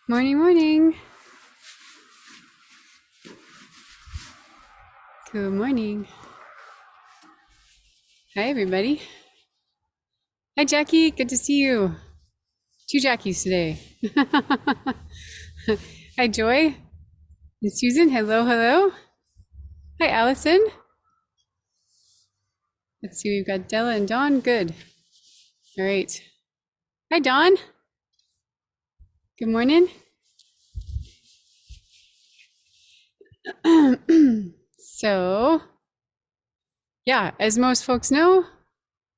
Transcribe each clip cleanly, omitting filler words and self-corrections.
Morning, morning. Good morning. Hi, everybody. Hi, Jackie. Good to see you. Two Jackies today. Hi, Joy and Susan. Hello, hello. Hi, Allison. Let's see, we've got Della and Dawn. Good. All right. Hi, Dawn. Good morning. So, yeah, as most folks know,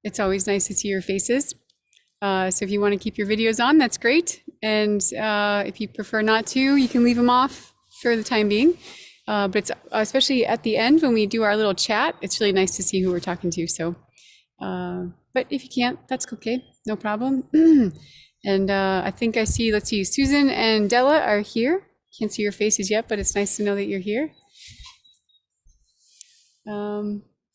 it's always nice to see your faces. So if you want to keep your videos on, that's great. And if you prefer not to, you can leave them off for the time being. But it's especially at the end when we do our little chat, it's really nice to see who we're talking to. So, but if you can't, that's okay, no problem. And I think I see, let's see, Susan and Della are here. Can't see your faces yet, but it's nice to know that you're here.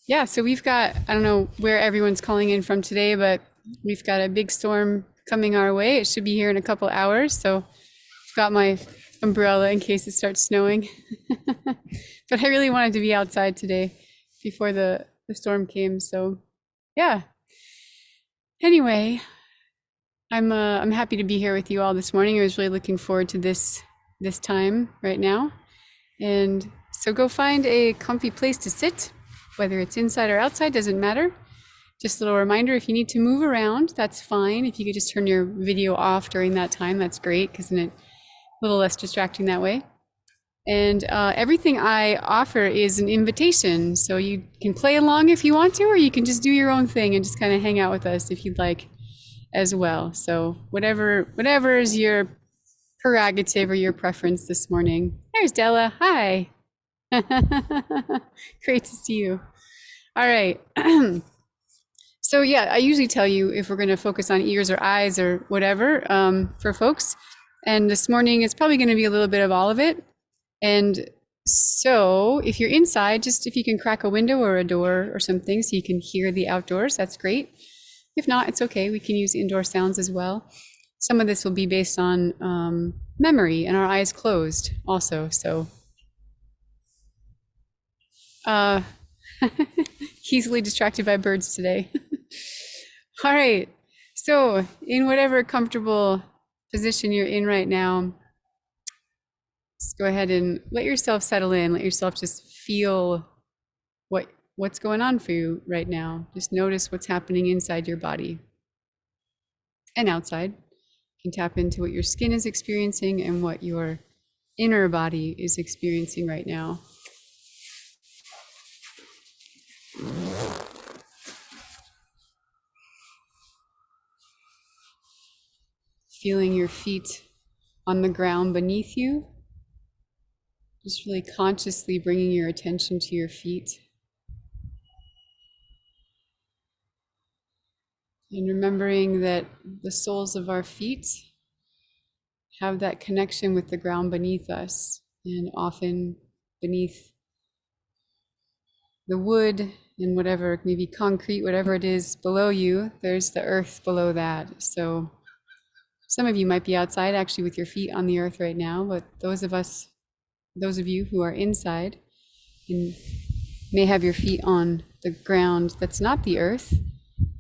Yeah, so we've got, I don't know where everyone's calling in from today, but we've got a big storm coming our way. It should be here in a couple hours. So I've got my umbrella in case it starts snowing. But I really wanted to be outside today before the storm came. So yeah. Anyway, I'm happy to be here with you all this morning. I was really looking forward to this time right now. And so go find a comfy place to sit, whether it's inside or outside, doesn't matter. Just a little reminder, if you need to move around, that's fine. If you could just turn your video off during that time, that's great, because then it's a little less distracting that way. And everything I offer is an invitation. So you can play along if you want to, or you can just do your own thing and just kind of hang out with us if you'd like as well. So whatever is your prerogative or your preference this morning. There's Della. Hi. Great to see you. All right. So yeah, I usually tell you if we're going to focus on ears or eyes or whatever for folks. And this morning it's probably going to be a little bit of all of it. And so if you're inside, just if you can crack a window or a door or something so you can hear the outdoors, that's great. If not, it's okay. We can use indoor sounds as well. Some of this will be based on memory and our eyes closed also. So easily distracted by birds today. All right. So in whatever comfortable position you're in right now, just go ahead and let yourself settle in. Let yourself just feel what's going on for you right now. Just notice what's happening inside your body and outside. You can tap into what your skin is experiencing and what your inner body is experiencing right now. Feeling your feet on the ground beneath you. Just really consciously bringing your attention to your feet. And remembering that the soles of our feet have that connection with the ground beneath us, and often beneath the wood and whatever, maybe concrete, whatever it is below you, there's the earth below that. So some of you might be outside actually with your feet on the earth right now, but those of you who are inside and may have your feet on the ground that's not the earth,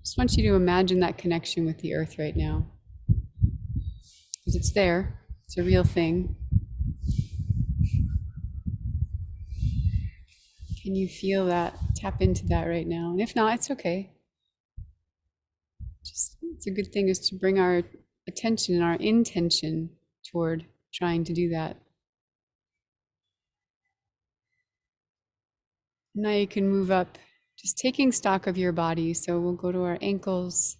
just want you to imagine that connection with the earth right now. Because it's there, it's a real thing. Can you feel that? Tap into that right now. And if not, it's okay. Just, it's a good thing is to bring our attention and our intention toward trying to do that. Now you can move up, just taking stock of your body. So we'll go to our ankles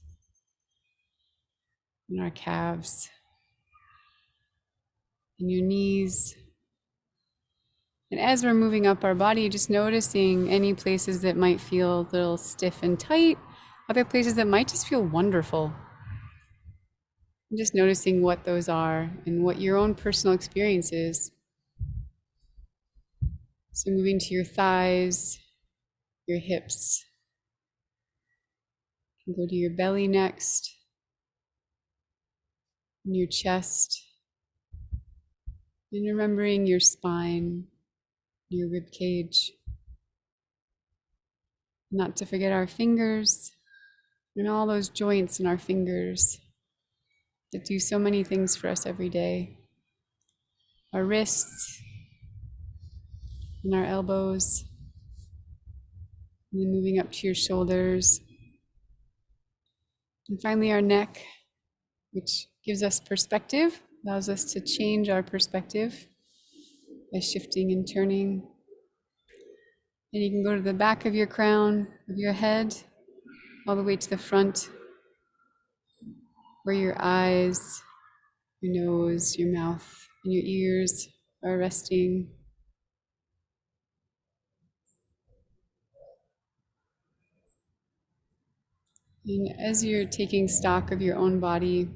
and our calves and your knees. And as we're moving up our body, just noticing any places that might feel a little stiff and tight, other places that might just feel wonderful. And just noticing what those are and what your own personal experience is. So moving to your thighs, your hips. You can go to your belly next, and your chest, And remembering your spine, your rib cage, not to forget our fingers and all those joints in our fingers that do so many things for us every day. Our wrists and our elbows, and then moving up to your shoulders. And finally, our neck, which gives us perspective, allows us to change our perspective by shifting and turning. And you can go to the back of your crown, of your head, all the way to the front, where your eyes, your nose, your mouth, and your ears are resting. And as you're taking stock of your own body,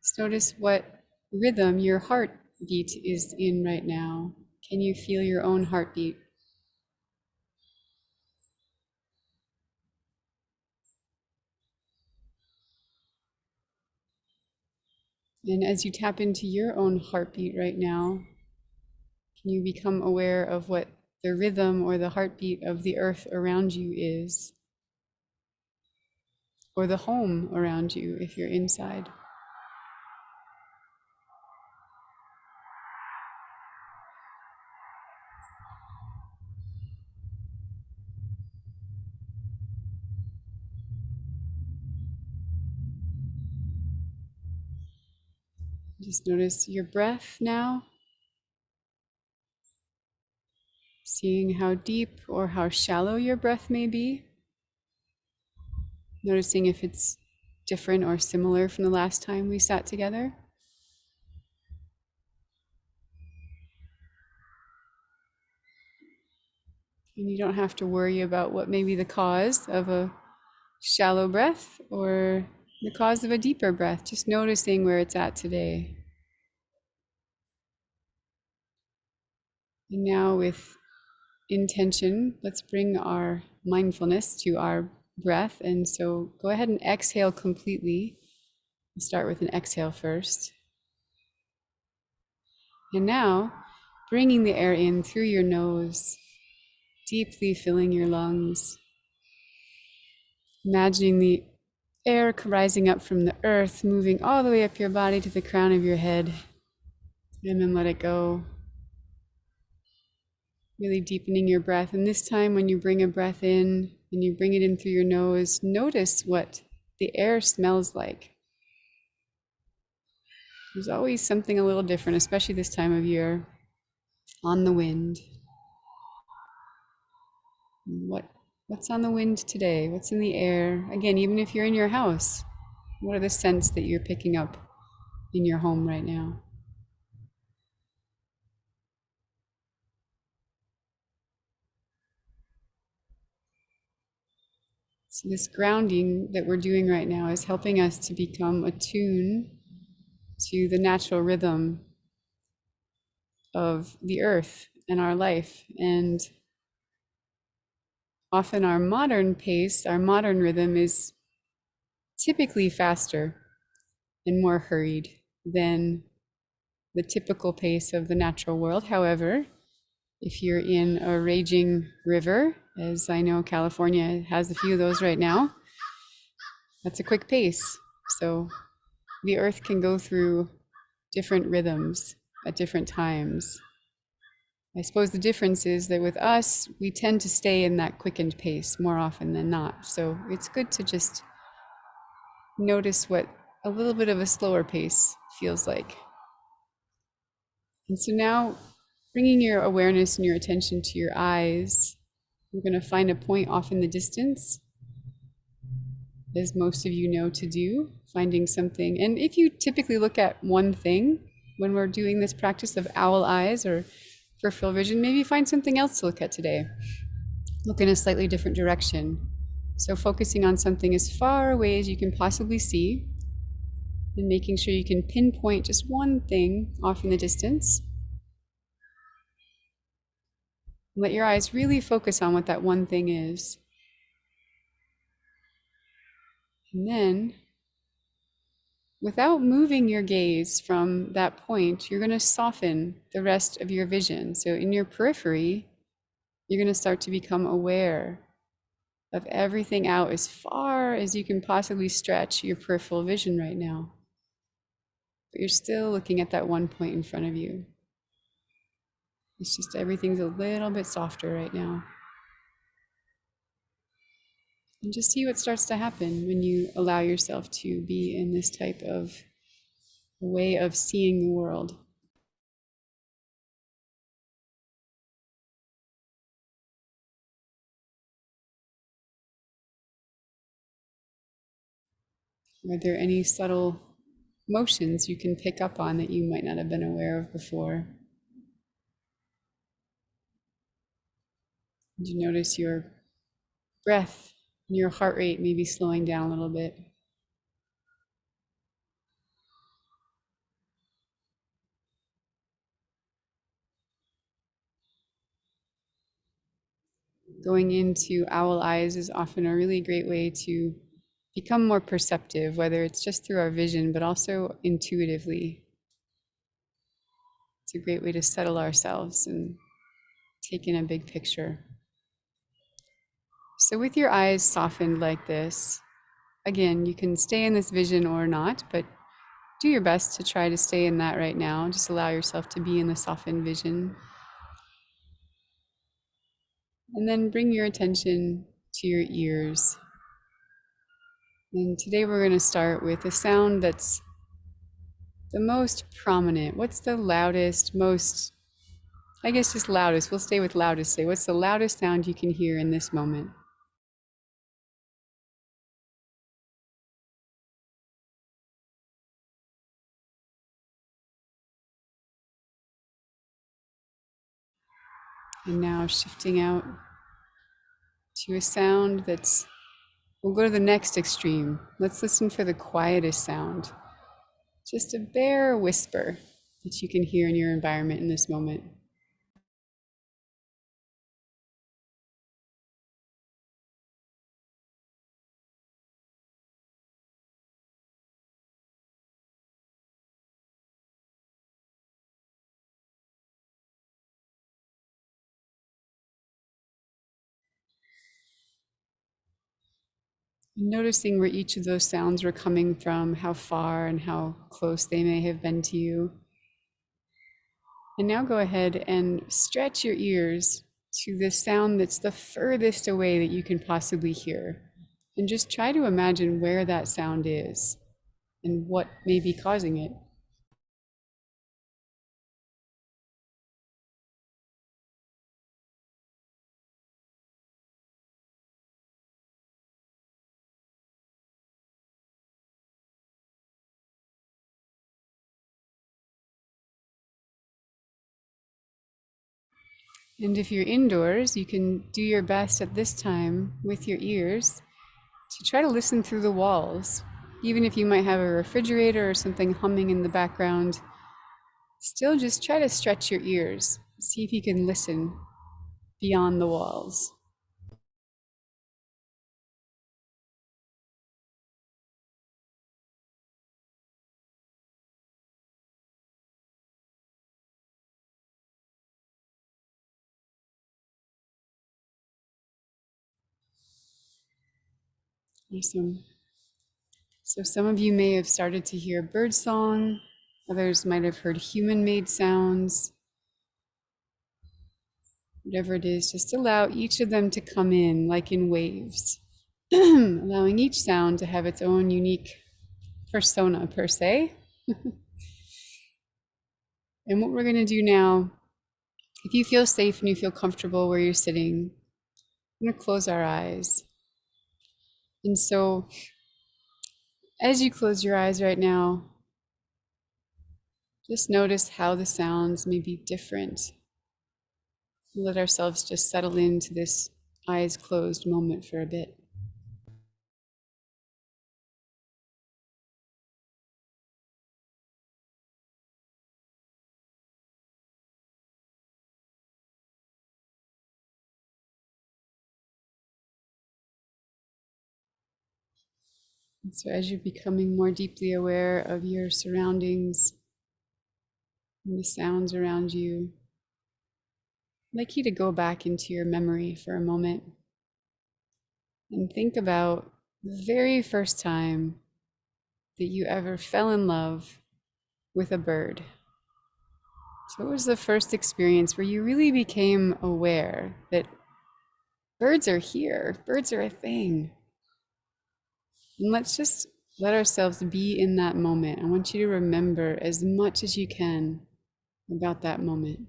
just notice what rhythm your heartbeat is in right now. Can you feel your own heartbeat? And as you tap into your own heartbeat right now, can you become aware of what the rhythm or the heartbeat of the earth around you is? Or the home around you if you're inside? Just notice your breath now, seeing how deep or how shallow your breath may be. Noticing if it's different or similar from the last time we sat together. And you don't have to worry about what may be the cause of a shallow breath or the cause of a deeper breath, just noticing where it's at today. And now, with intention, let's bring our mindfulness to our breath. And so go ahead and exhale completely. We'll start with an exhale first. And now, bringing the air in through your nose, deeply filling your lungs. Imagining the air rising up from the earth, moving all the way up your body to the crown of your head. And then let it go. Really deepening your breath. And this time, when you bring a breath in and you bring it in through your nose, notice what the air smells like. There's always something a little different, especially this time of year, on the wind. What's on the wind today? What's in the air? Again, even if you're in your house, what are the scents that you're picking up in your home right now? So this grounding that we're doing right now is helping us to become attuned to the natural rhythm of the earth and our life. And often our modern pace, our modern rhythm is typically faster and more hurried than the typical pace of the natural world. However, if you're in a raging river, as I know California has a few of those right now, that's a quick pace. So the earth can go through different rhythms at different times. I suppose the difference is that with us, we tend to stay in that quickened pace more often than not. So it's good to just notice what a little bit of a slower pace feels like. And so now, bringing your awareness and your attention to your eyes, we're going to find a point off in the distance, as most of you know to do, finding something. And if you typically look at one thing when we're doing this practice of owl eyes or peripheral vision, maybe find something else to look at today. Look in a slightly different direction. So focusing on something as far away as you can possibly see and making sure you can pinpoint just one thing off in the distance. Let your eyes really focus on what that one thing is. And then without moving your gaze from that point, you're going to soften the rest of your vision. So in your periphery, you're going to start to become aware of everything out as far as you can possibly stretch your peripheral vision right now. But you're still looking at that one point in front of you. It's just everything's a little bit softer right now. And just see what starts to happen when you allow yourself to be in this type of way of seeing the world. Are there any subtle motions you can pick up on that you might not have been aware of before? Did you notice your breath and your heart rate maybe slowing down a little bit? Going into owl eyes is often a really great way to become more perceptive, whether it's just through our vision, but also intuitively. It's a great way to settle ourselves and take in a big picture. So with your eyes softened like this, again, you can stay in this vision or not, but do your best to try to stay in that right now. Just allow yourself to be in the softened vision. And then bring your attention to your ears. And today we're going to start with a sound that's the most prominent. What's the loudest, most, I guess just loudest. We'll stay with loudest today. What's the loudest sound you can hear in this moment? And now shifting out to a sound that's, we'll go to the next extreme. Let's listen for the quietest sound. Just a bare whisper that you can hear in your environment in this moment. Noticing where each of those sounds were coming from, how far and how close they may have been to you. And now go ahead and stretch your ears to the sound that's the furthest away that you can possibly hear. And just try to imagine where that sound is and what may be causing it. And if you're indoors, you can do your best at this time with your ears to try to listen through the walls. Even if you might have a refrigerator or something humming in the background, still just try to stretch your ears. See if you can listen beyond the walls. Awesome. So some of you may have started to hear bird song. Others might have heard human-made sounds. Whatever it is, just allow each of them to come in like in waves, allowing each sound to have its own unique persona per se. And what we're going to do now, if you feel safe and you feel comfortable where you're sitting, we're going to close our eyes. And so as you close your eyes right now, just notice how the sounds may be different. Let ourselves just settle into this eyes closed moment for a bit. And so as you're becoming more deeply aware of your surroundings and the sounds around you, I'd like you to go back into your memory for a moment and think about the very first time that you ever fell in love with a bird. So, what was the first experience where you really became aware that birds are here, birds are a thing? And let's just let ourselves be in that moment. I want you to remember as much as you can about that moment.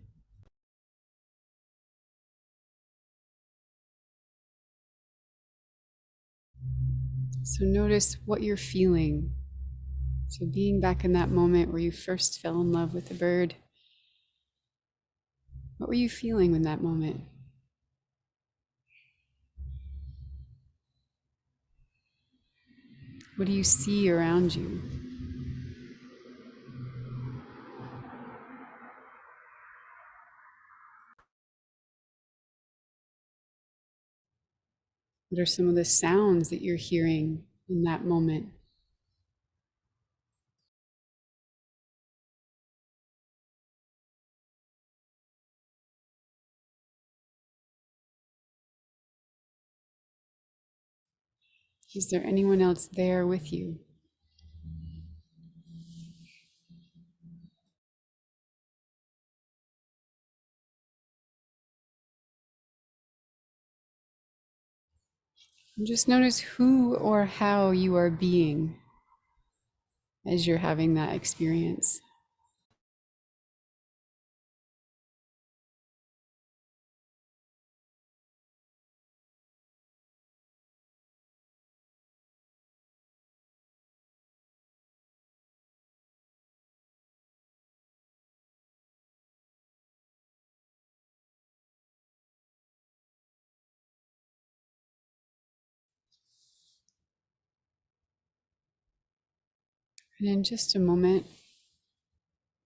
So, notice what you're feeling. So, being back in that moment where you first fell in love with a bird, what were you feeling in that moment? What do you see around you? What are some of the sounds that you're hearing in that moment? Is there anyone else there with you? And just notice who or how you are being as you're having that experience. And in just a moment,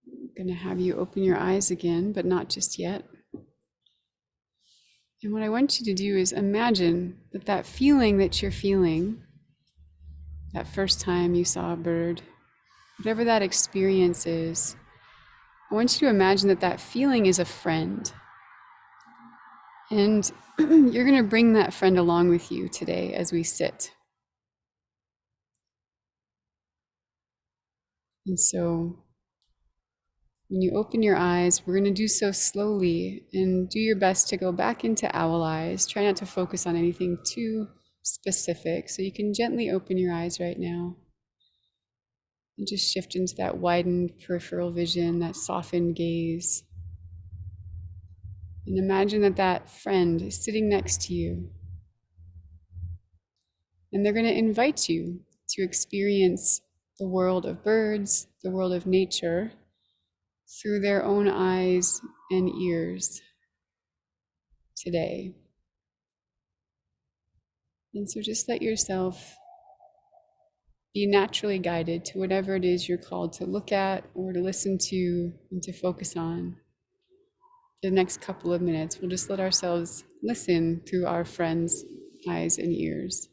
I'm going to have you open your eyes again, but not just yet. And what I want you to do is imagine that that feeling that you're feeling, that first time you saw a bird, whatever that experience is, I want you to imagine that that feeling is a friend. And you're going to bring that friend along with you today as we sit. And so when you open your eyes, we're going to do so slowly and do your best to go back into owl eyes. Try not to focus on anything too specific. So you can gently open your eyes right now and just shift into that widened peripheral vision, that softened gaze. And imagine that that friend is sitting next to you. And they're going to invite you to experience the world of birds, the world of nature, through their own eyes and ears today. And so just let yourself be naturally guided to whatever it is you're called to look at or to listen to and to focus on. The next couple of minutes, we'll just let ourselves listen through our friends' eyes and ears.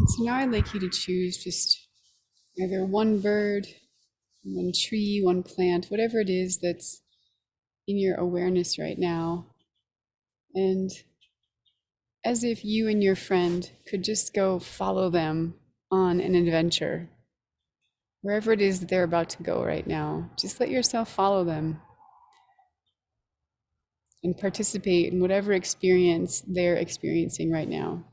So now I'd like you to choose just either one bird, one tree, one plant, whatever it is that's in your awareness right now. And as if you and your friend could just go follow them on an adventure. Wherever it is that they're about to go right now, just let yourself follow them and participate in whatever experience they're experiencing right now.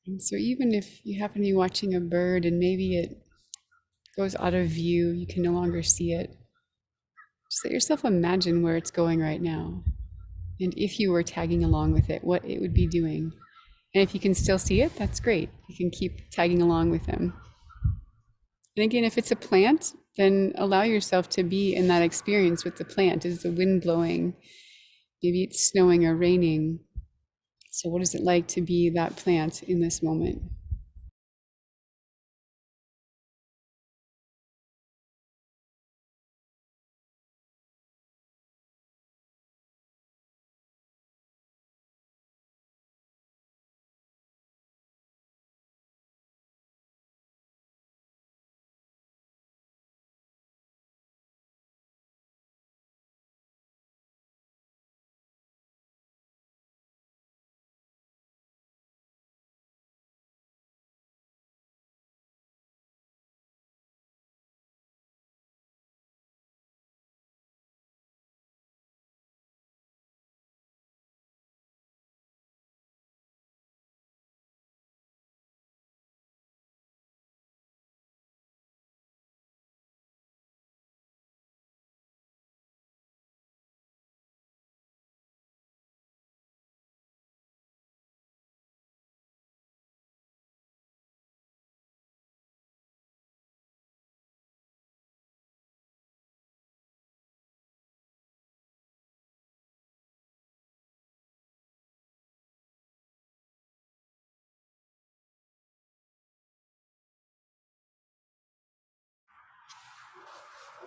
And so even if you happen to be watching a bird and maybe it goes out of view, you can no longer see it, just let yourself imagine where it's going right now. And if you were tagging along with it, what it would be doing. And if you can still see it, that's great. You can keep tagging along with them. And again, if it's a plant, then allow yourself to be in that experience with the plant. Is the wind blowing? Maybe it's snowing or raining. So, what is it like to be that plant in this moment?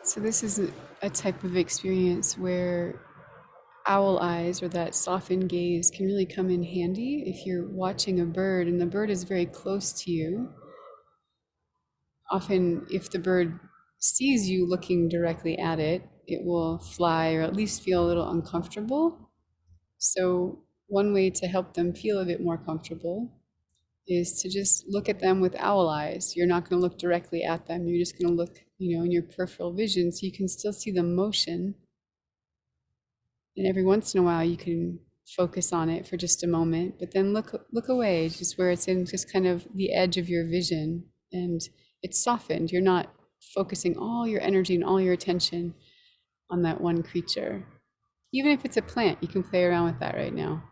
So, this is a type of experience where owl eyes or that softened gaze can really come in handy if you're watching a bird and the bird is very close to you. Often, if the bird sees you looking directly at it, it will fly or at least feel a little uncomfortable. So, one way to help them feel a bit more comfortable is to just look at them with owl eyes. You're not going to look directly at them. You're just going to look, in your peripheral vision so you can still see the motion. And every once in a while you can focus on it for just a moment, but then look away, just where it's in just kind of the edge of your vision and it's softened. You're not focusing all your energy and all your attention on that one creature. Even if it's a plant, you can play around with that right now.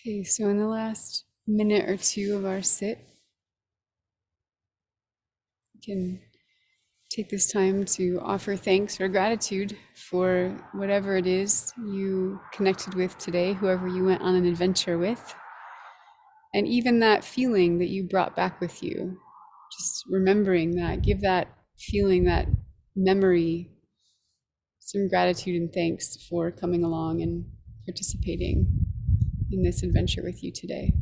Okay, so in the last minute or two of our sit, we can take this time to offer thanks or gratitude for whatever it is you connected with today, whoever you went on an adventure with, and even that feeling that you brought back with you. Just remembering that, give that feeling, that memory, some gratitude and thanks for coming along and participating in this adventure with you today.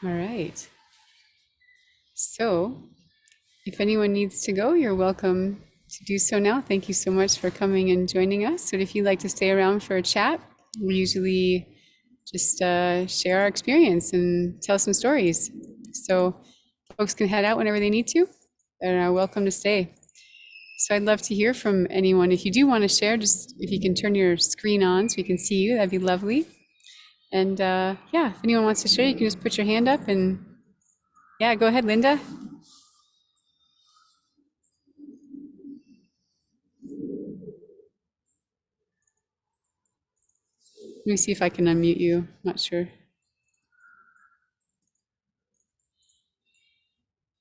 All right. So, if anyone needs to go, you're welcome to do so now. Thank you so much for coming and joining us. And if you'd like to stay around for a chat, we usually just share our experience and tell some stories. So, folks can head out whenever they need to. They're welcome to stay. So I'd love to hear from anyone. If you do want to share, just if you can turn your screen on so we can see you, that'd be lovely. And yeah, if anyone wants to share, you can just put your hand up and yeah, go ahead, Linda. Let me see if I can unmute you. Not sure.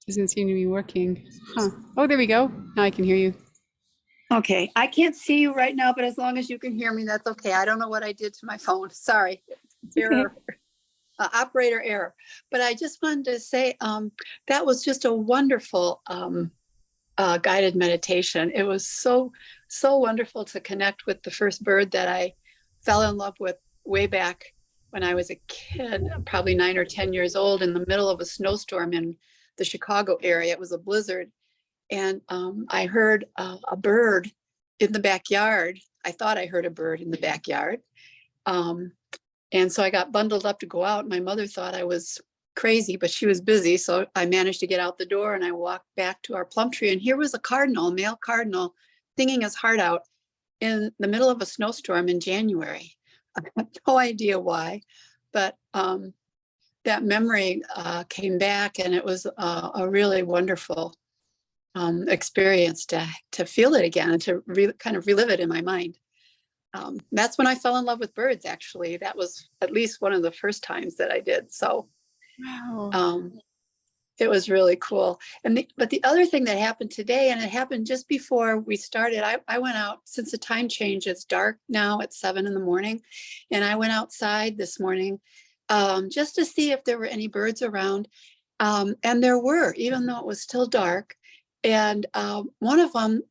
Doesn't seem to be working. Huh. Oh, there we go. Now I can hear you. Okay, I can't see you right now, but as long as you can hear me, that's okay. I don't know what I did to my phone. Sorry. Error. Operator error. But I just wanted to say that was just a wonderful guided meditation. It was so wonderful to connect with the first bird that I fell in love with way back when I was a kid, probably 9 or 10 years old, in the middle of a snowstorm in the Chicago area. It was a blizzard. And I heard a bird in the backyard. I thought I heard a bird in the backyard. And so I got bundled up to go out. My mother thought I was crazy, but she was busy. So I managed to get out the door and I walked back to our plum tree. And here was a cardinal, a male cardinal, singing his heart out in the middle of a snowstorm in January. I have no idea why, but that memory came back, and it was a really wonderful experience to feel it again and to kind of relive it in my mind. That's when I fell in love with birds, actually. That was at least one of the first times that I did. So Wow. it was really cool. But the other thing that happened today, and it happened just before we started, I went out, since the time change, it's dark now at 7 in the morning. And I went outside this morning just to see if there were any birds around. And there were, even though it was still dark. And one of them,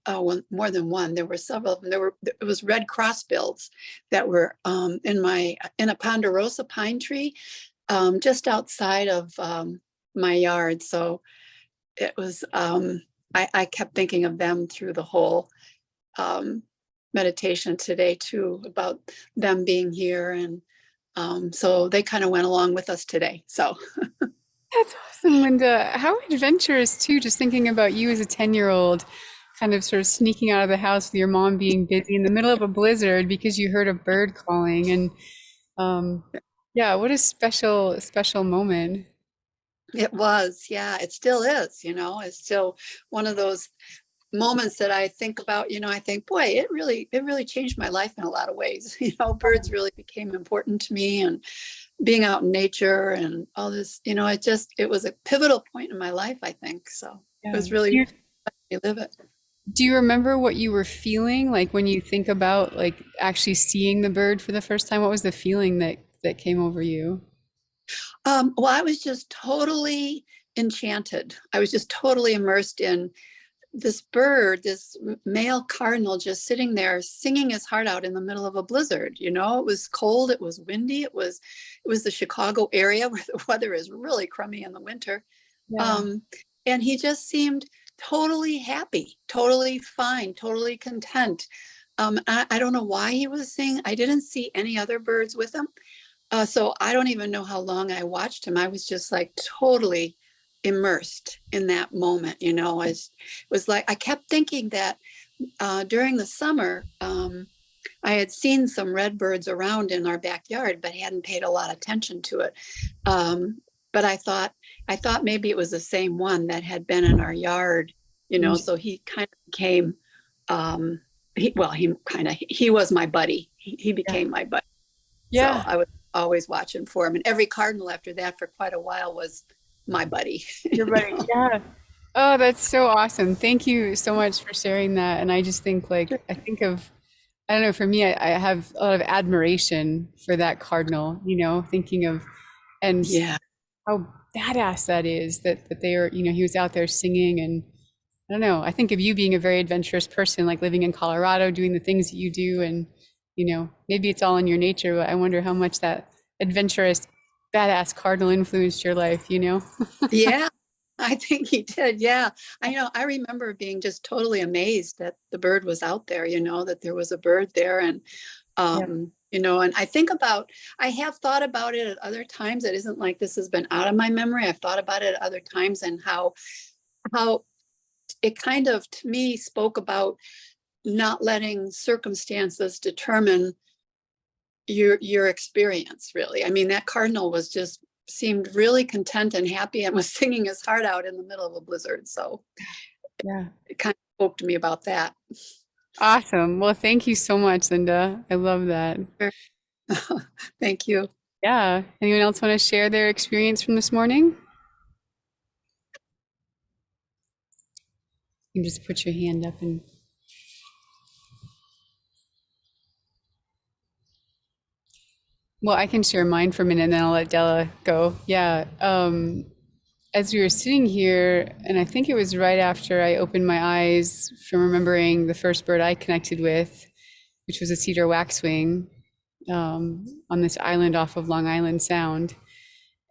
more than one, there were several of them. It was red crossbills that were in a ponderosa pine tree just outside of my yard. So it was, I kept thinking of them through the whole meditation today too, about them being here. And so they kind of went along with us today. So. That's awesome, Linda. How adventurous too, just thinking about you as a 10-year-old kind of sort of sneaking out of the house with your mom being busy in the middle of a blizzard because you heard a bird calling. And yeah, what a special moment. It was, yeah, it still is, it's still one of those moments that I think about, I think, boy, it really changed my life in a lot of ways. Birds really became important to me, and being out in nature and all this, it was a pivotal point in my life, I think. So Yeah. it was really to live it. Do you remember what you were feeling like when you think about like actually seeing the bird for the first time? What was the feeling that came over you? Well, I was just totally enchanted. I was just totally immersed in this bird, this male cardinal, just sitting there singing his heart out in the middle of a blizzard. It was cold, it was windy, it was the Chicago area where the weather is really crummy in the winter. Yeah. And he just seemed totally happy, totally fine, totally content. I don't know why he was singing. I didn't see any other birds with him. So I don't even know how long I watched him. I was just like totally immersed in that moment, it was like I kept thinking that during the summer, I had seen some redbirds around in our backyard, but hadn't paid a lot of attention to it. But I thought maybe it was the same one that had been in our yard, so he kind of became, he was my buddy. He Yeah. became my buddy. So Yeah. I was always watching for him. And every cardinal after that for quite a while was my buddy. Your buddy. Yeah. Oh, that's so awesome. Thank you so much for sharing that. And I just think Sure. I think of, I don't know, for me, I have a lot of admiration for that cardinal, thinking of, and Yeah. how badass that is that they are, he was out there singing. And I don't know, I think of you being a very adventurous person, like living in Colorado, doing the things that you do. And, maybe it's all in your nature, but I wonder how much that adventurous, badass cardinal influenced your life. Yeah. I think he did. Yeah. I remember being just totally amazed that the bird was out there, that there was a bird there. And, Yeah. and I have thought about it at other times. It isn't like this has been out of my memory. I've thought about it at other times and how it kind of, to me, spoke about not letting circumstances determine your experience, really. I mean, that cardinal seemed really content and happy and was singing his heart out in the middle of a blizzard. So Yeah. it kind of spoke to me about that. Awesome. Well, thank you so much, Linda. I love that. Thank you. Yeah. Anyone else want to share their experience from this morning? You can just put your hand up and. Well, I can share mine for a minute and then I'll let Della go. Yeah. As we were sitting here, and I think it was right after I opened my eyes from remembering the first bird I connected with, which was a cedar waxwing, on this island off of Long Island Sound.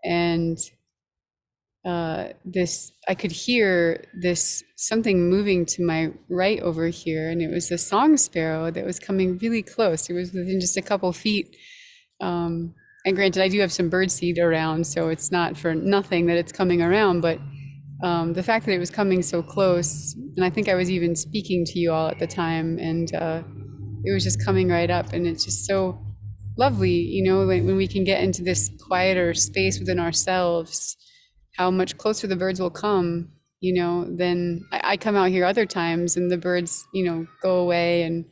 And I could hear this something moving to my right over here, and it was a song sparrow that was coming really close. It was within just a couple feet. And granted, I do have some bird seed around, so it's not for nothing that it's coming around, but the fact that it was coming so close, and I think I was even speaking to you all at the time, and it was just coming right up, and it's just so lovely, when we can get into this quieter space within ourselves, how much closer the birds will come, than I come out here other times and the birds, go away and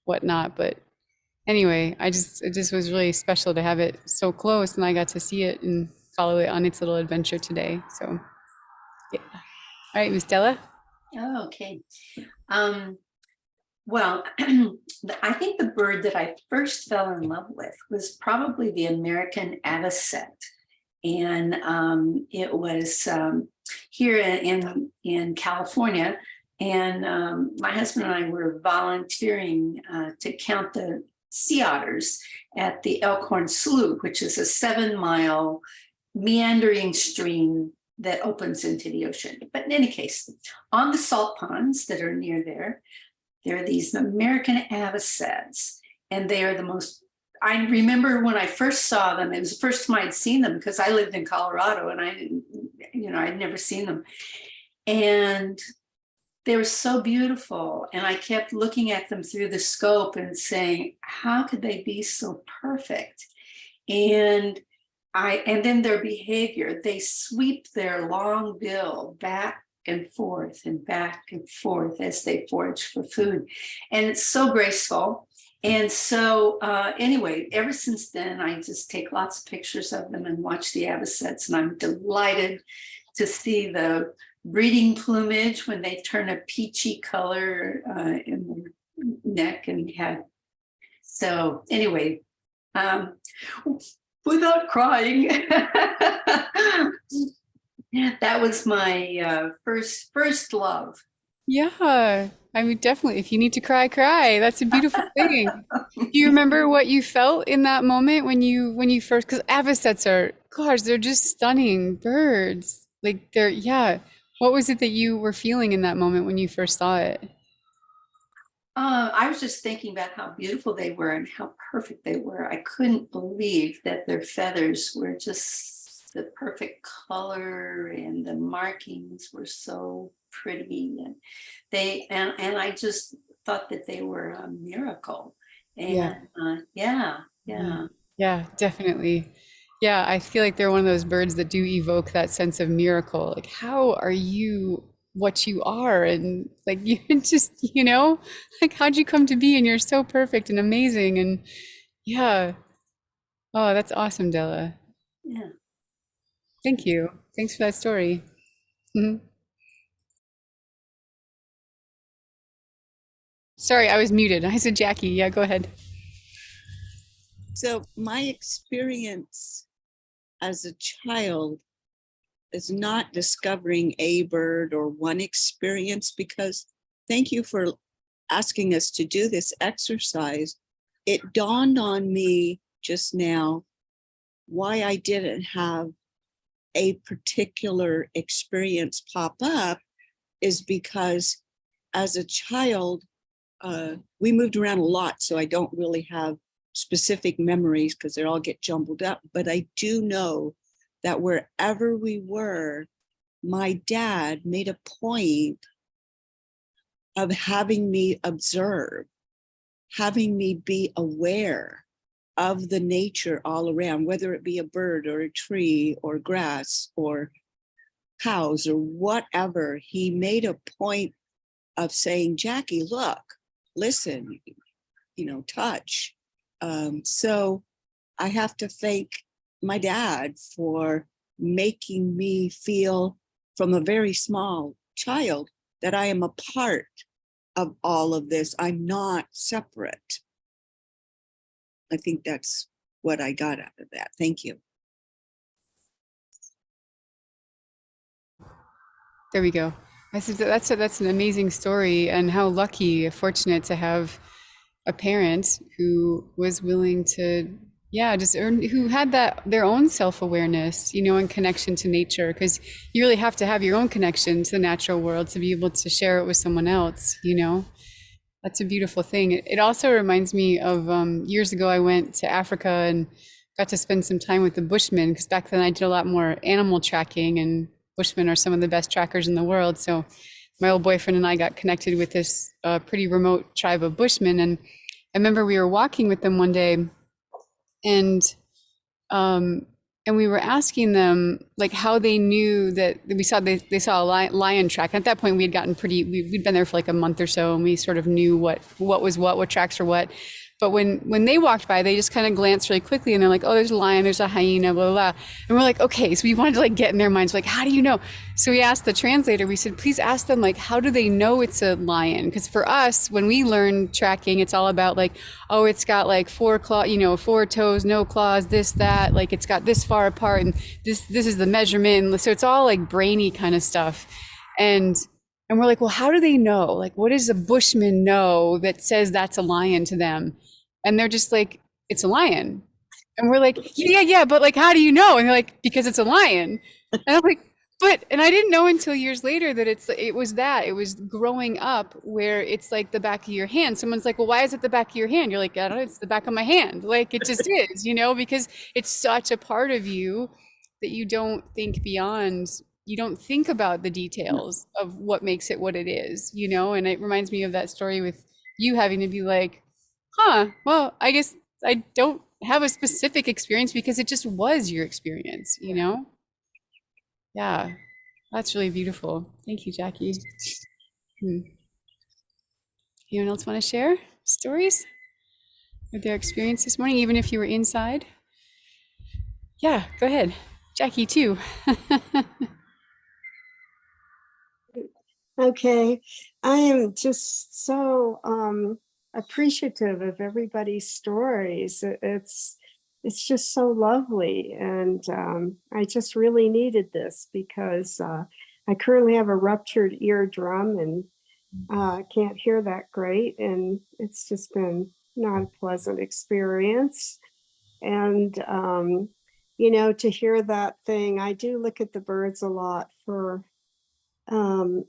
whatnot. But anyway, it just was really special to have it so close, and I got to see it and follow it on its little adventure today. So, yeah. All right, Miss Della. Oh, okay. Well, I think the bird that I first fell in love with was probably the American avocet. And it was here in California. And my husband and I were volunteering to count the sea otters at the Elkhorn Slough, which is a 7-mile meandering stream that opens into the ocean. But in any case, on the salt ponds that are near there are these American avocets, and they are the most. I remember when I first saw them, it was the first time I'd seen them because I lived in Colorado and I didn't, I'd never seen them. And they were so beautiful. And I kept looking at them through the scope and saying, how could they be so perfect? And then their behavior, they sweep their long bill back and forth as they forage for food. And it's so graceful. And so anyway, ever since then, I just take lots of pictures of them and watch the avocets. And I'm delighted to see the breeding plumage when they turn a peachy color in their neck and head. So anyway, without crying, that was my first love. Yeah, I mean, definitely. If you need to cry, cry. That's a beautiful thing. Do you remember what you felt in that moment when you first? Because avocets are, gosh, they're just stunning birds. Like yeah. What was it that you were feeling in that moment when you first saw it? I was just thinking about how beautiful they were and how perfect they were. I couldn't believe that their feathers were just the perfect color, and the markings were so pretty, and and I just thought that they were a miracle. Yeah. And yeah, Mhm. yeah. Yeah, definitely. Yeah, I feel like they're one of those birds that do evoke that sense of miracle. Like, how are you what you are? And like, you just, like, how'd you come to be? And you're so perfect and amazing. And yeah. Oh, that's awesome, Della. Yeah. Thank you. Thanks for that story. Mhm. Sorry, I was muted. I said Jackie. Yeah, go ahead. So my experience as a child is not discovering a bird or one experience, because thank you for asking us to do this exercise. It dawned on me just now why I didn't have a particular experience pop up is because as a child, we moved around a lot, so I don't really have specific memories because they all get jumbled up. But I do know that wherever we were, my dad made a point of having me observe, having me be aware of the nature all around, whether it be a bird or a tree or grass or cows or whatever. He made a point of saying, Jackie, look, listen, touch. So I have to thank my dad for making me feel from a very small child that I am a part of all of this. I'm not separate. I think that's what I got out of that. Thank you. There we go. I said that's an amazing story, and how lucky, fortunate to have a parent who was willing to, yeah, just earn, who had that their own self-awareness, and connection to nature, because you really have to have your own connection to the natural world to be able to share it with someone else. That's a beautiful thing. It also reminds me of years ago, I went to Africa and got to spend some time with the Bushmen, because back then I did a lot more animal tracking, and Bushmen are some of the best trackers in the world. So my old boyfriend and I got connected with this pretty remote tribe of Bushmen. And I remember we were walking with them one day, and um, and we were asking them like how they knew that they saw a lion track. And at that point, we had gotten we'd been there for like a month or so, and we sort of knew what was what tracks were what. But when they walked by, they just kind of glanced really quickly, and they're like, "Oh, there's a lion, there's a hyena, blah blah blah." And we're like, "Okay." So we wanted to like get in their minds, like, "How do you know?" So we asked the translator. We said, "Please ask them like, how do they know it's a lion?" Because for us, when we learn tracking, it's all about like, "Oh, it's got like four four toes, no claws, this that, like it's got this far apart, and this is the measurement." And so it's all like brainy kind of stuff, and we're like, "Well, how do they know? Like, what does a Bushman know that says that's a lion to them?" And they're just like, "It's a lion." And we're like, "Yeah, yeah, but like, how do you know?" And they're like, "Because it's a lion." And I'm like, and I didn't know until years later that it was growing up where it's like the back of your hand. Someone's like, "Well, why is it the back of your hand?" You're like, "I don't know, it's the back of my hand." Like, it just is, because it's such a part of you that you don't think beyond, you don't think about the details of what makes it what it is. And it reminds me of that story with you having to be like, well, I guess I don't have a specific experience because it just was your experience. Yeah, that's really beautiful. Thank you, Jackie. Hmm. Anyone else want to share stories of their experience this morning, even if you were inside? Yeah, go ahead. Jackie, too. Okay, I am just so appreciative of everybody's stories. It's just so lovely, and I just really needed this because I currently have a ruptured eardrum and can't hear that great, and it's just been not a pleasant experience. And to hear that thing, I do look at the birds a lot for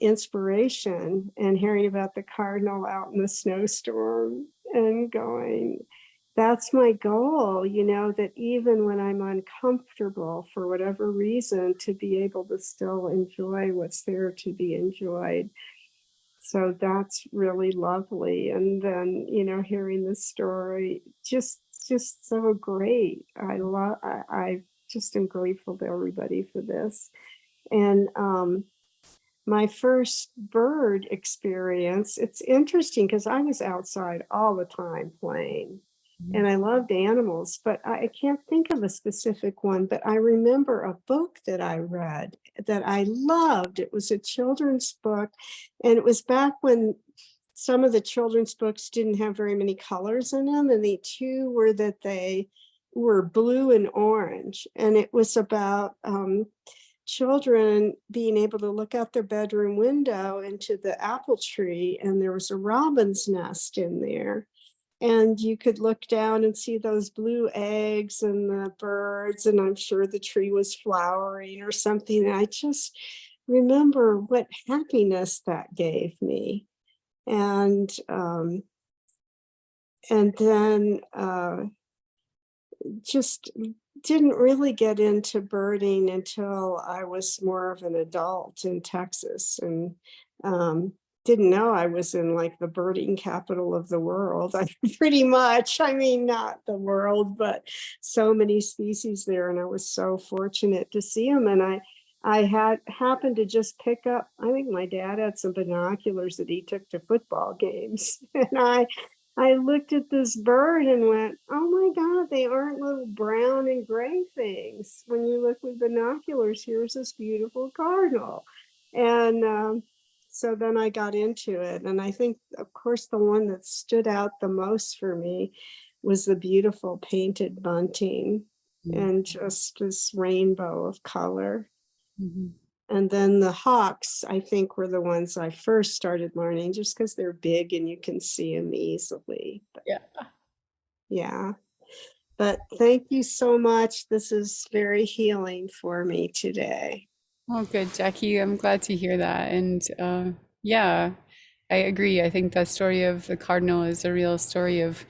inspiration, and hearing about the cardinal out in the snowstorm and going, that's my goal, that even when I'm uncomfortable for whatever reason, to be able to still enjoy what's there to be enjoyed. So that's really lovely. And then, hearing the story, just so great. I just am grateful to everybody for this. And my first bird experience, it's interesting because I was outside all the time playing and I loved animals, but I can't think of a specific one. But I remember a book that I read that I loved. It was a children's book, and it was back when some of the children's books didn't have very many colors in them, and the two were that they were blue and orange, and it was about children being able to look out their bedroom window into the apple tree, and there was a robin's nest in there. And you could look down and see those blue eggs and the birds, and I'm sure the tree was flowering or something. And I just remember what happiness that gave me. And then just didn't really get into birding until I was more of an adult in Texas, and didn't know I was in like the birding capital of the world. Pretty much, I mean, not the world, but so many species there. And I was so fortunate to see them. And I had happened to just pick up, I think my dad had some binoculars that he took to football games. And I looked at this bird and went, oh my God, they aren't little brown and gray things. When you look with binoculars, here's this beautiful cardinal. And so then I got into it. And I think, of course, the one that stood out the most for me was the beautiful painted bunting and just this rainbow of color. And then the hawks, I think, were the ones I first started learning, just because they're big and you can see them easily. But, yeah. But thank you so much. This is very healing for me today. Oh, good, Jackie. I'm glad to hear that. And yeah, I agree. I think that story of the cardinal is a real story of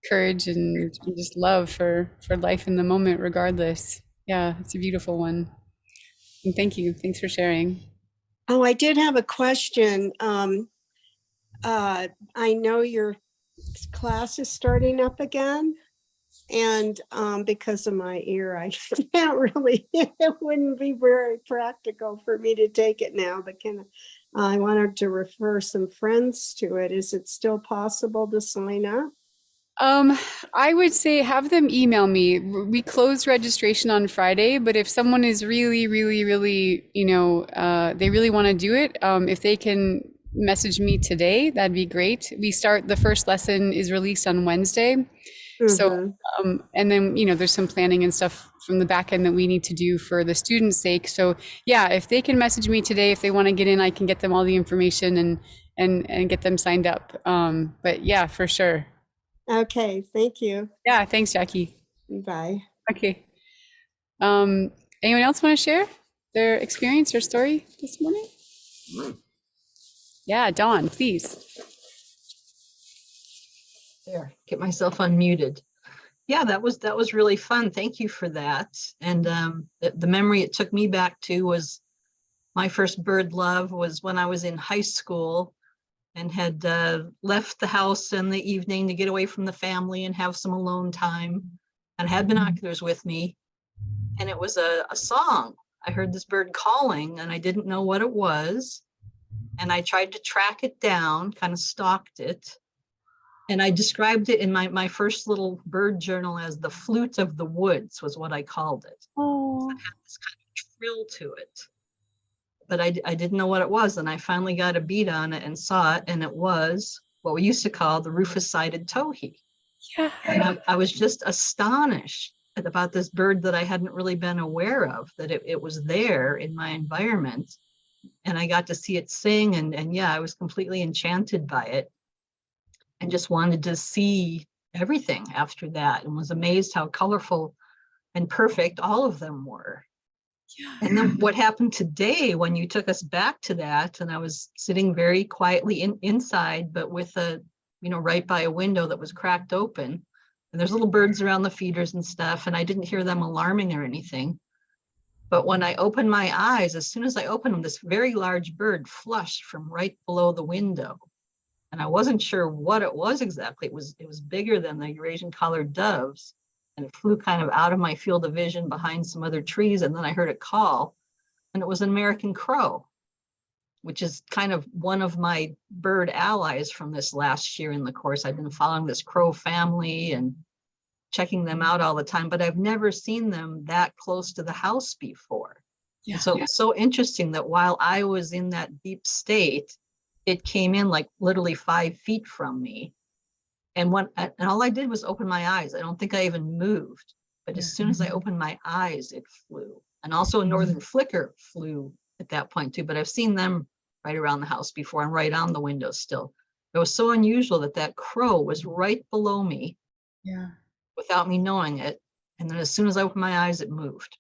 courage and just love for life in the moment, regardless. Yeah, it's a beautiful one. And thank you. Thanks for sharing. Oh, I did have a question. I know your class is starting up again. And because of my ear, I can't really, it wouldn't be very practical for me to take it now, but I wanted to refer some friends to it. Is it still possible to sign up? I would say have them email me. We close registration on Friday, but if someone is really, really, really, they really want to do it, if they can message me today, that'd be great. The first lesson is released on Wednesday. So, and then, there's some planning and stuff from the back end that we need to do for the students' sake. So yeah, if they can message me today, if they want to get in, I can get them all the information and get them signed up. But yeah, for sure. Okay, thank you. Yeah, thanks, Jackie. Bye. Okay. Anyone else want to share their experience or story this morning? Yeah, Dawn, please. There, get myself unmuted. Yeah, that was really fun. Thank you for that. And the memory it took me back to was my first bird love was when I was in high school and had left the house in the evening to get away from the family and have some alone time, and had binoculars with me. And it was a song. I heard this bird calling and I didn't know what it was. And I tried to track it down, kind of stalked it. And I described it in my first little bird journal as the flute of the woods was what I called it. Oh. It had this kind of trill to it. But I didn't know what it was. And I finally got a beat on it and saw it. And it was what we used to call the rufous-sided towhee. Yeah. And I was just astonished about this bird that I hadn't really been aware of, that it was there in my environment. And I got to see it sing. And yeah, I was completely enchanted by it. And just wanted to see everything after that, and was amazed how colorful and perfect all of them were. Yeah. And then what happened today when you took us back to that, and I was sitting very quietly inside, but with right by a window that was cracked open, And there's little birds around the feeders and stuff, and I didn't hear them alarming or anything. But when I opened my eyes, as soon as I opened them, this very large bird flushed from right below the window. And I wasn't sure what it was exactly. It was bigger than the Eurasian collared doves. And it flew kind of out of my field of vision behind some other trees. And then I heard it call, and it was an American crow, which is kind of one of my bird allies from this last year in the course. I've been following this crow family and checking them out all the time, but I've never seen them that close to the house before. Yeah. So it's so interesting that while I was in that deep state, it came in like literally 5 feet from me. And all I did was open my eyes. I don't think I even moved, but as soon as I opened my eyes, it flew. And also a northern flicker flew at that point too, but I've seen them right around the house before and right on the window still. It was so unusual that crow was right below me. Yeah. Without me knowing it. And then as soon as I opened my eyes, it moved.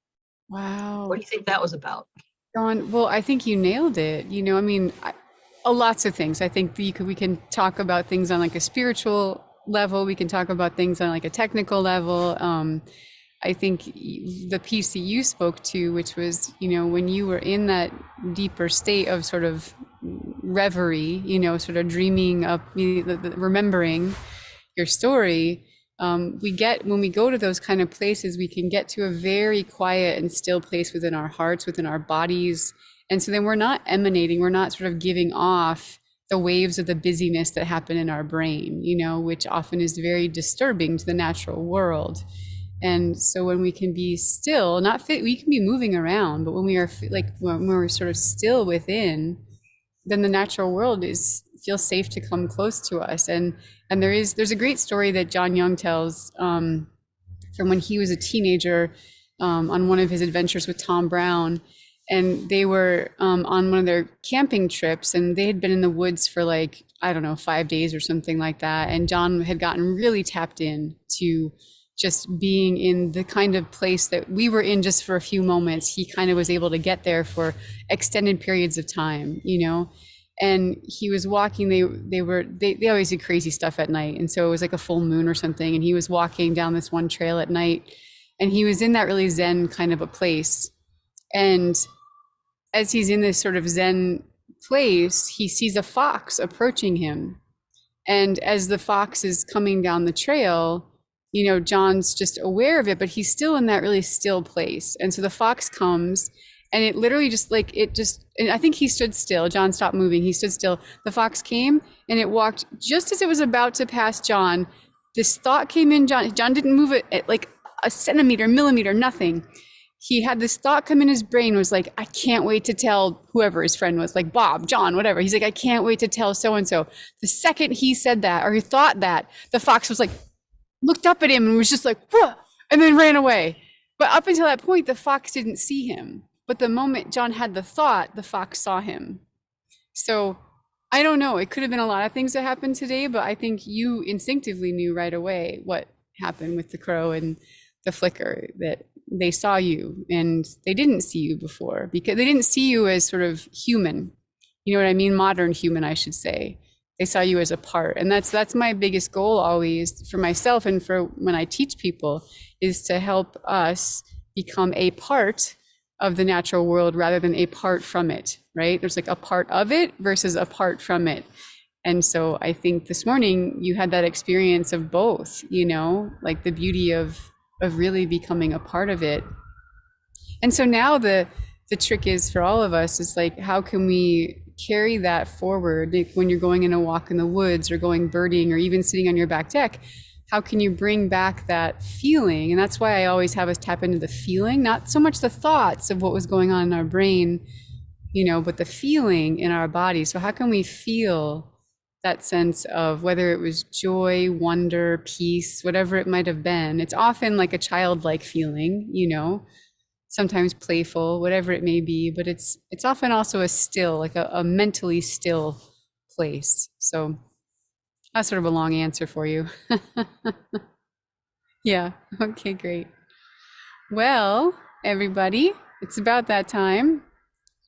Wow. What do you think that was about? Dawn, well, I think you nailed it. I mean, lots of things. I think we can talk about things on like a spiritual level. We can talk about things on like a technical level. I think the piece that you spoke to, which was, when you were in that deeper state of sort of reverie, sort of dreaming up, remembering your story. When we go to those kind of places, we can get to a very quiet and still place within our hearts, within our bodies. And so then we're not emanating, we're not sort of giving off the waves of the busyness that happen in our brain, which often is very disturbing to the natural world. And so when we can be still, we can be moving around, but when we are when we're sort of still within, then the natural world feels safe to come close to us. And there's a great story that John Young tells from when he was a teenager on one of his adventures with Tom Brown. And they were on one of their camping trips, and they had been in the woods for 5 days or something like that. And John had gotten really tapped in to just being in the kind of place that we were in just for a few moments. He kind of was able to get there for extended periods of time, and he was walking. They always did crazy stuff at night. And so it was like a full moon or something. And he was walking down this one trail at night, and he was in that really Zen kind of a place. And as he's in this sort of Zen place, he sees a fox approaching him. And as the fox is coming down the trail, John's just aware of it, but he's still in that really still place. And so the fox comes, and it literally and I think he stood still. John stopped moving. He stood still. The fox came, and it walked just as it was about to pass John. This thought came in John. John didn't move it at like a centimeter, millimeter, nothing. He had this thought come in his brain, was like, I can't wait to tell whoever his friend was, like Bob, John, whatever. He's like, I can't wait to tell so-and-so. The second he said that, or he thought that, the fox was like, looked up at him and was just like, whoa, and then ran away. But up until that point, the fox didn't see him. But the moment John had the thought, the fox saw him. So I don't know. It could have been a lot of things that happened today, but I think you instinctively knew right away what happened with the crow and the flicker, that they saw you and they didn't see you before, because they didn't see you as sort of human. You know what I mean? Modern human, I should say. They saw you as a part. And that's my biggest goal always for myself and for when I teach people, is to help us become a part of the natural world rather than a part from it, right? There's like a part of it versus a part from it. And so I think this morning you had that experience of both, like the beauty of really becoming a part of it. And so now the trick is for all of us is like, how can we carry that forward? Like when you're going in a walk in the woods or going birding or even sitting on your back deck, how can you bring back that feeling? And that's why I always have us tap into the feeling, not so much the thoughts of what was going on in our brain, but the feeling in our body. So how can we feel that sense of whether it was joy, wonder, peace, whatever it might have been? It's often like a childlike feeling, sometimes playful, whatever it may be, but it's often also a still, like a mentally still place. So that's sort of a long answer for you. Yeah. Okay, great. Well, everybody, it's about that time.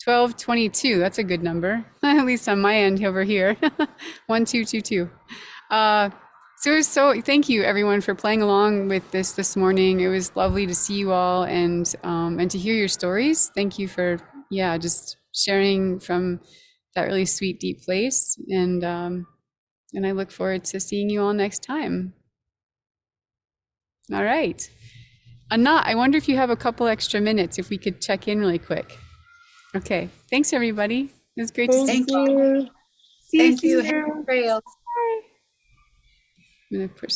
12:22. That's a good number, at least on my end over here. 1222. So thank you everyone for playing along with this morning. It was lovely to see you all and to hear your stories. Thank you for just sharing from that really sweet, deep place. And I look forward to seeing you all next time. All right. Anat, I wonder if you have a couple extra minutes, if we could check in really quick. Okay. Thanks everybody. It was great to see Thank you. you. See Thank you. soon. Happy trails. I'm gonna push